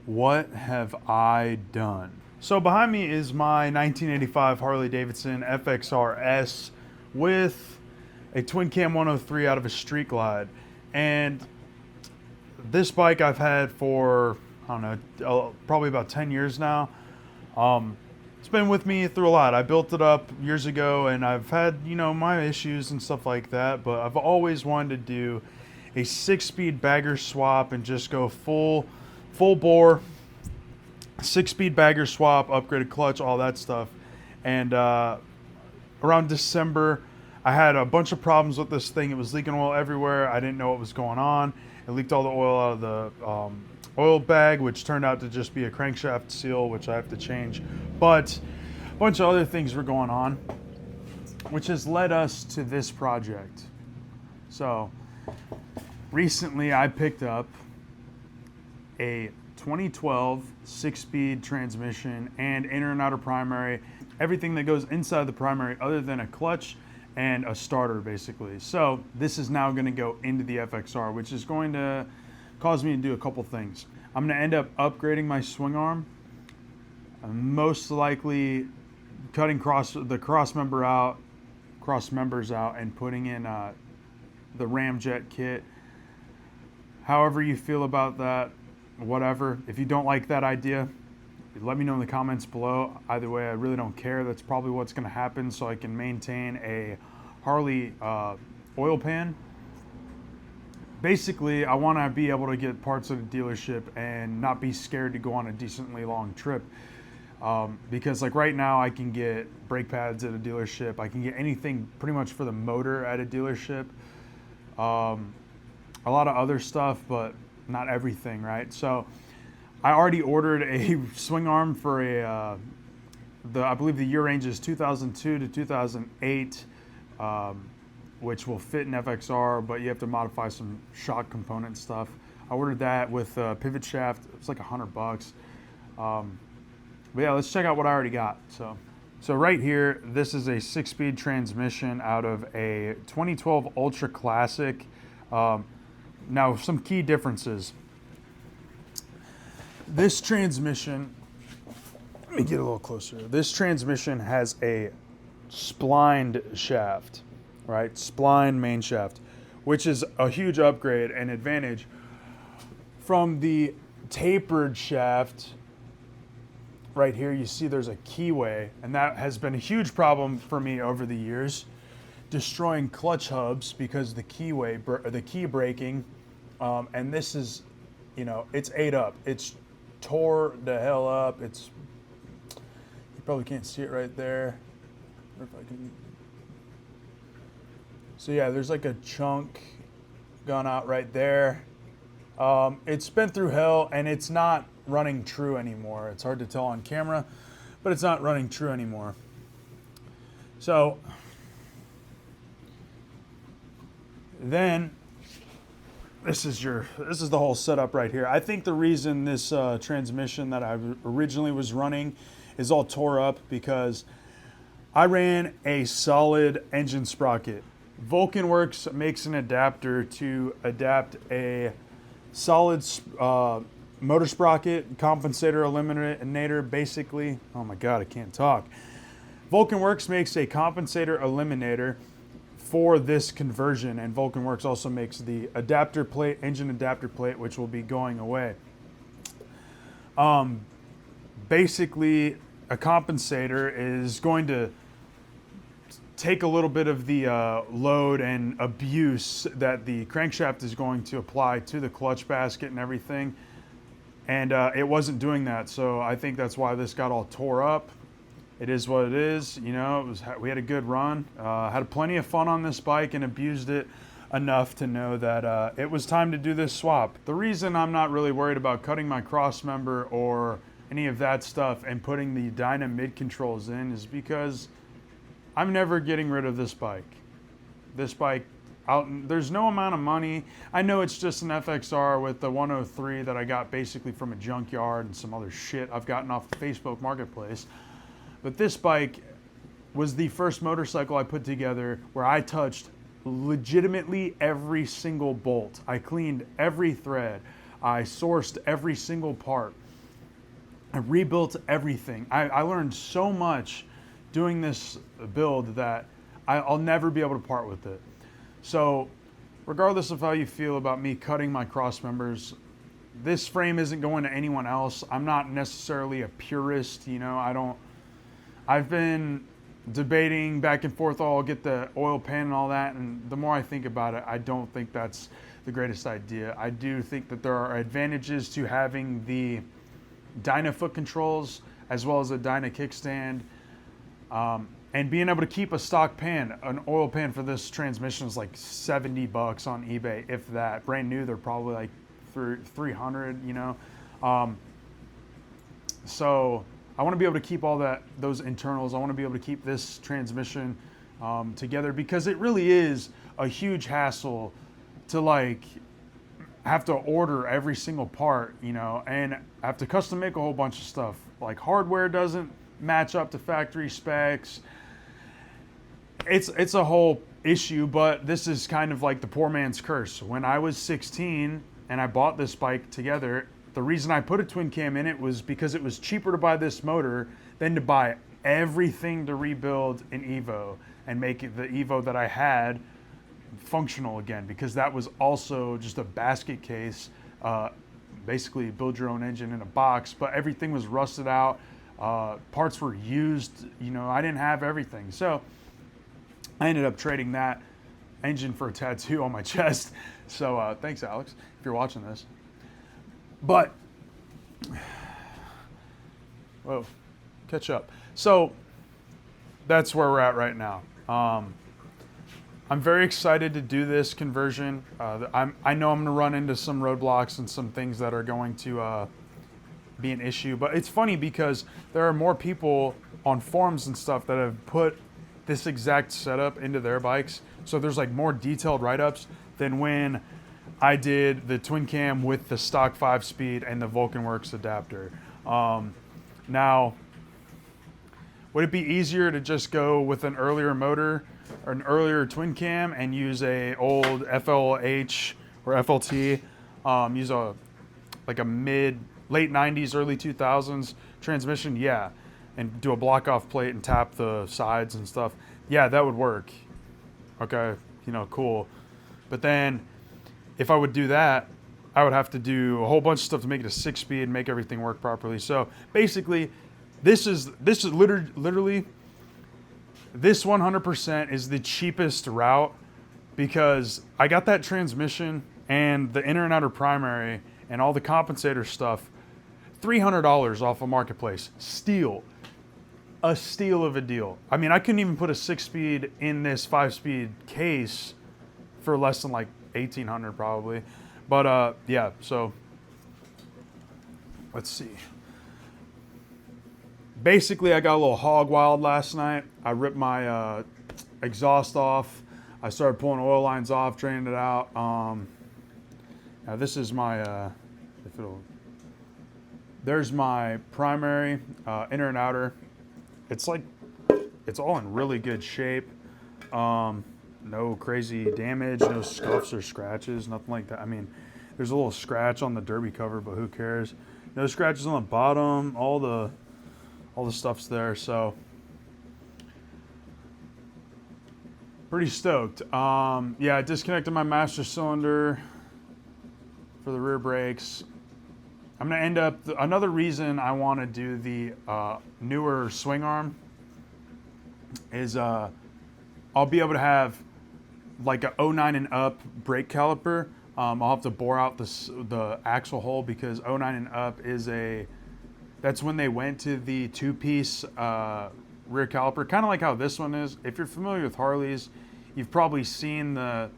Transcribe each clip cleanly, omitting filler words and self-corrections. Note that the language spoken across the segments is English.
What have I done? So behind me is my 1985 Harley Davidson FXRS with a twin cam 103 out of a Street Glide. And this bike I've had for, I don't know, probably about 10 years now. It's been with me through a lot. I built it up years ago and I've had, my issues and stuff like that, but I've always wanted to do a 6-speed bagger swap and just go full bore, 6-speed bagger swap, upgraded clutch, all that stuff. And around December, I had a bunch of problems with this thing. It was leaking oil everywhere. I didn't know what was going on. It leaked all the oil out of the oil bag, which turned out to just be a crankshaft seal, which I have to change. But a bunch of other things were going on, which has led us to this project. So recently I picked up a 2012 6-speed transmission and inner and outer primary, everything that goes inside the primary other than a clutch and a starter, basically. So this is now going to go into the FXR, which is going to cause me to do a couple things. I'm going to end up upgrading my swing arm, most likely cutting the cross members out and putting in the Ramjet kit. However you feel about that, whatever. If you don't like that idea, let me know in the comments below. Either way, I really don't care. That's probably what's going to happen so I can maintain a Harley oil pan. Basically, I want to be able to get parts at a dealership and not be scared to go on a decently long trip. Because like right now, I can get brake pads at a dealership. I can get anything pretty much for the motor at a dealership. A lot of other stuff, but not everything, right? So I already ordered a swing arm for I believe the year range is 2002 to 2008, which will fit an FXR, but you have to modify some shock component stuff. I ordered that with a pivot shaft. It's like $100. But yeah, let's check out what I already got. So right here, this is a 6-speed transmission out of a 2012 Ultra Classic. Now, some key differences. This transmission, let me get a little closer. This transmission has a splined shaft, right? Spline main shaft, which is a huge upgrade and advantage from the tapered shaft. Right here, you see there's a keyway, and that has been a huge problem for me over the years, destroying clutch hubs because the key breaking, and this is, it's ate up. It's tore the hell up. You probably can't see it right there. Or if I can. So yeah, there's like a chunk gone out right there. It's been through hell and it's not running true anymore. It's hard to tell on camera, but it's not running true anymore. So then this is the whole setup right here. I think the reason this transmission that I originally was running is all tore up because I ran a solid engine sprocket. VulcanWorks makes an adapter to adapt a solid motor sprocket, compensator eliminator, basically. Oh my God, I can't talk. VulcanWorks makes a compensator eliminator for this conversion, and VulcanWorks also makes the adapter plate, engine adapter plate, which will be going away. Basically, a compensator is going to take a little bit of the load and abuse that the crankshaft is going to apply to the clutch basket and everything, and it wasn't doing that, so I think that's why this got all tore up. It is what it is, we had a good run, had plenty of fun on this bike and abused it enough to know that it was time to do this swap. The reason I'm not really worried about cutting my cross member or any of that stuff and putting the Dyna mid controls in is because I'm never getting rid of this bike. This bike, there's no amount of money. I know it's just an FXR with the 103 that I got basically from a junkyard and some other shit I've gotten off the Facebook Marketplace. But this bike was the first motorcycle I put together where I touched legitimately every single bolt. I cleaned every thread. I sourced every single part. I rebuilt everything. I learned so much doing this build that I'll never be able to part with it. So regardless of how you feel about me cutting my cross members, this frame isn't going to anyone else. I'm not necessarily a purist, you know, I've been debating back and forth, oh, I'll get the oil pan and all that, and the more I think about it, I don't think that's the greatest idea. I do think that there are advantages to having the Dyna foot controls as well as a Dyna kickstand, and being able to keep a stock pan. An oil pan for this transmission is like $70 on eBay, if that. Brand new, they're probably like $300, you know. So I want to be able to keep all those internals. I want to be able to keep this transmission together, because it really is a huge hassle to like have to order every single part, you know, and I have to custom make a whole bunch of stuff. Like hardware doesn't match up to factory specs. It's a whole issue, but this is kind of like the poor man's curse. When I was 16 and I bought this bike together, the reason I put a twin cam in it was because it was cheaper to buy this motor than to buy everything to rebuild an Evo and make it the Evo that I had functional again, because that was also just a basket case, basically build your own engine in a box, but everything was rusted out, parts were used, you know, I didn't have everything. So I ended up trading that engine for a tattoo on my chest. So thanks, Alex, if you're watching this. But whoa, catch up. So that's where we're at right now. I'm very excited to do this conversion. I know I'm going to run into some roadblocks and some things that are going to be an issue. But it's funny because there are more people on forums and stuff that have put this exact setup into their bikes. So there's like more detailed write-ups than when I did the twin cam with the stock 5-speed and the VulcanWorks adapter. Now, would it be easier to just go with an earlier motor or an earlier twin cam and use a old FLH or FLT, use a late 90s, early 2000s transmission? Yeah. And do a block off plate and tap the sides and stuff? Yeah, that would work. Okay, you know, cool. But then if I would do that, I would have to do a whole bunch of stuff to make it a 6-speed and make everything work properly. So basically, this is literally this 100% is the cheapest route, because I got that transmission and the inner and outer primary and all the compensator stuff, $300 off of Marketplace. Steal. A steal of a deal. I mean, I couldn't even put a 6-speed in this 5-speed case for less than like $1,800 probably. But yeah, so let's see. Basically, I got a little hog wild last night. I ripped my exhaust off. I started pulling oil lines off, draining it out. Now this is my, there's my primary, inner and outer. It's like, it's all in really good shape. No crazy damage, no scuffs or scratches, nothing like that. I mean, there's a little scratch on the derby cover, but who cares? No scratches on the bottom, all the stuff's there, so pretty stoked. Yeah, I disconnected my master cylinder for the rear brakes. I'm gonna end up, another reason I want to do the newer swing arm is I'll be able to have like a 09 and up brake caliper. I'll have to bore out the axle hole, because 09 and up is that's when they went to the 2-piece rear caliper, kind of like how this one is. If you're familiar with Harleys, you've probably seen the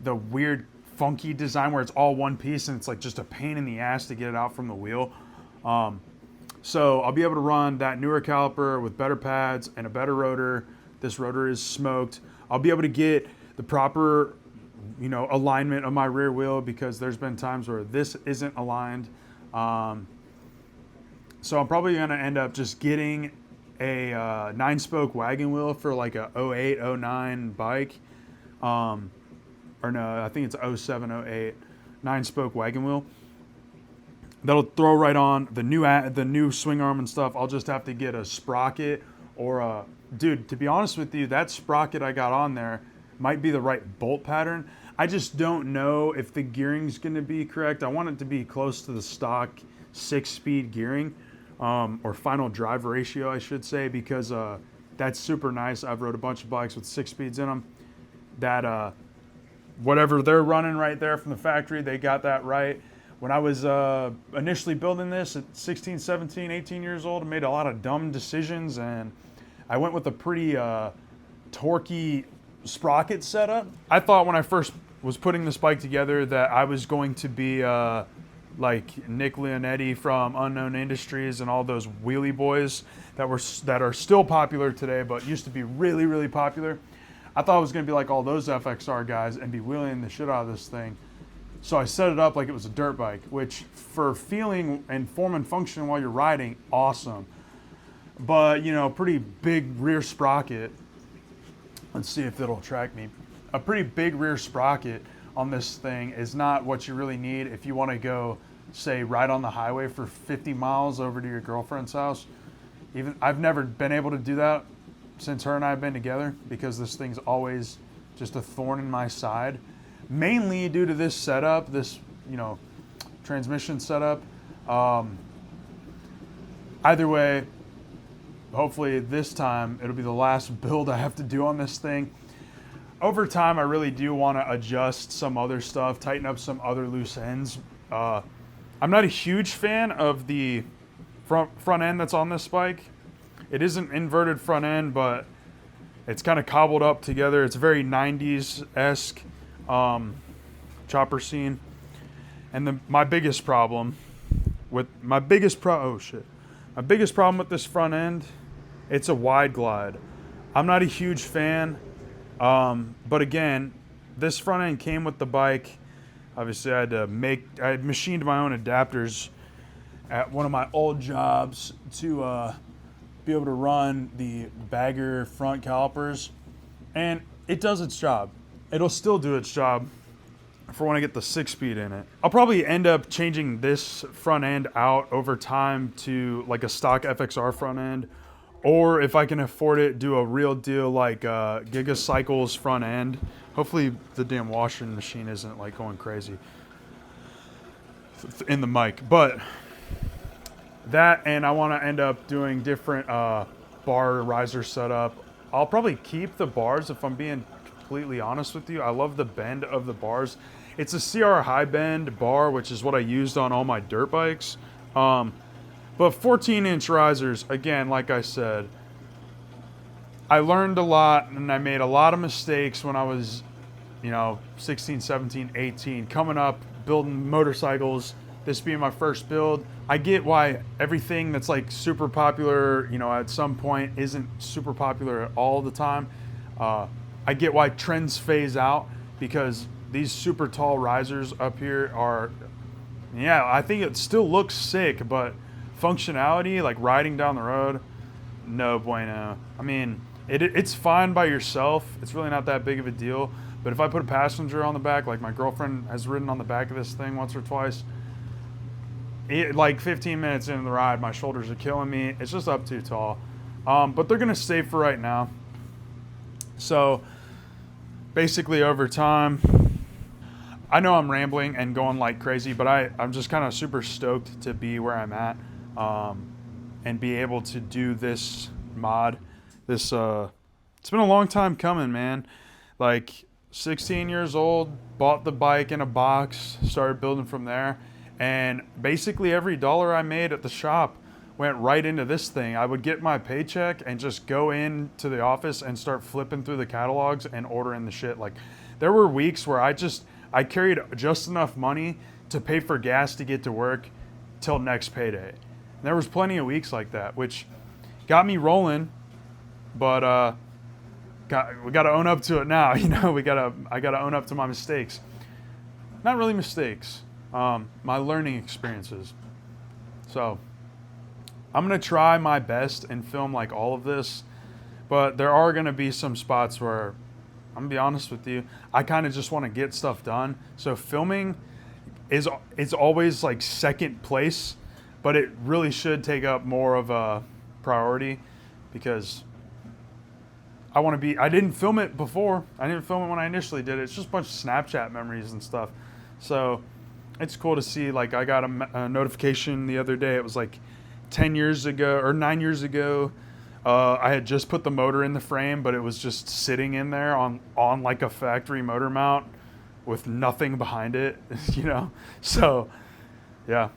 weird funky design where it's all one piece and it's like just a pain in the ass to get it out from the wheel. So I'll be able to run that newer caliper with better pads and a better rotor. This rotor is smoked. I'll be able to get the proper, you know, alignment of my rear wheel, because there's been times where this isn't aligned. So I'm probably going to end up just getting a 9-spoke wagon wheel for like a 08, 09 bike. Or no, I think it's 07, 08, 9-spoke wagon wheel. that'll throw right on the new swing arm and stuff. I'll just have to get a sprocket or a, dude, to be honest with you, that sprocket I got on there might be the right bolt pattern. I just don't know if the gearing's going to be correct. I want it to be close to the stock 6-speed gearing, or final drive ratio, I should say, because that's super nice. I've rode a bunch of bikes with 6 speeds in them. That whatever they're running right there from the factory, they got that right. When I was initially building this at 16, 17, 18 years old, I made a lot of dumb decisions, and I went with a pretty torquey sprocket setup. I thought when I first was putting this bike together that I was going to be like Nick Leonetti from Unknown Industries and all those wheelie boys that are still popular today, but used to be really, really popular. I thought I was going to be like all those FXR guys and be wheeling the shit out of this thing. So I set it up like it was a dirt bike, which for feeling and form and function while you're riding, awesome. But, you know, pretty big rear sprocket. Let's see if it'll track me. A pretty big rear sprocket on this thing is not what you really need if you want to go, say, ride on the highway for 50 miles over to your girlfriend's house. Even I've never been able to do that since her and I have been together, because this thing's always just a thorn in my side. Mainly due to this setup, this, you know, transmission setup. Either way, hopefully this time it'll be the last build I have to do on this thing. Over time, I really do want to adjust some other stuff, tighten up some other loose ends. I'm not a huge fan of the front end that's on this bike. It is an inverted front end, but it's kind of cobbled up together. It's very 90s-esque. Chopper scene. And my biggest problem with this front end, it's a wide glide. I'm not a huge fan, but again, this front end came with the bike. Obviously I had machined my own adapters at one of my old jobs to be able to run the bagger front calipers, and it does its job. It'll still do its job for when I get the 6-speed in it. I'll probably end up changing this front end out over time to like a stock FXR front end, or if I can afford it, do a real deal like Gigacycles front end. Hopefully the damn washing machine isn't like going crazy in the mic, but that, and I want to end up doing different bar riser setup. I'll probably keep the bars if I'm being completely honest with you. I love the bend of the bars. It's a CR high bend bar, which is what I used on all my dirt bikes. But 14-inch risers, again, like I said, I learned a lot and I made a lot of mistakes when I was, 16, 17, 18, coming up, building motorcycles, this being my first build. I get why everything that's like super popular, at some point isn't super popular at all the time. I get why trends phase out, because these super tall risers up here are, I think it still looks sick, but functionality, like riding down the road, no bueno. I mean, it's fine by yourself. It's really not that big of a deal. But if I put a passenger on the back, like my girlfriend has ridden on the back of this thing once or twice, like 15 minutes into the ride, my shoulders are killing me. It's just up too tall. But they're going to stay for right now. So basically over time, I know I'm rambling and going like crazy, but I'm just kind of super stoked to be where I'm at, and be able to do this mod. It's been a long time coming, man. Like 16 years old, bought the bike in a box, started building from there. And basically every dollar I made at the shop went right into this thing. I would get my paycheck and just go into the office and start flipping through the catalogs and ordering the shit. Like, there were weeks where I carried just enough money to pay for gas to get to work till next payday. And there was plenty of weeks like that, which got me rolling, but we got to own up to it now. I got to own up to my mistakes. Not really mistakes, my learning experiences. So I'm going to try my best and film like all of this, but there are going to be some spots where, I'm going to be honest with you, I kind of just want to get stuff done. So filming is always like second place, but it really should take up more of a priority because I didn't film it before. I didn't film it when I initially did it. It's just a bunch of Snapchat memories and stuff. So it's cool to see, like, I got a notification the other day. It was like 10 years ago or 9 years ago. I had just put the motor in the frame, but it was just sitting in there on like a factory motor mount with nothing behind it, you know? So yeah,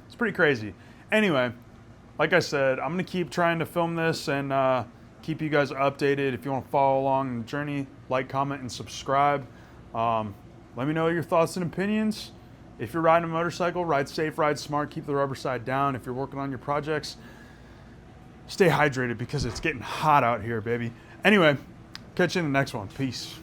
it's pretty crazy. Anyway, like I said, I'm gonna keep trying to film this and keep you guys updated. If you want to follow along the journey, like, comment, and subscribe. Let me know your thoughts and opinions. If you're riding a motorcycle, ride safe, ride smart, keep the rubber side down. If you're working on your projects, stay hydrated because it's getting hot out here, baby. Anyway, catch you in the next one. Peace.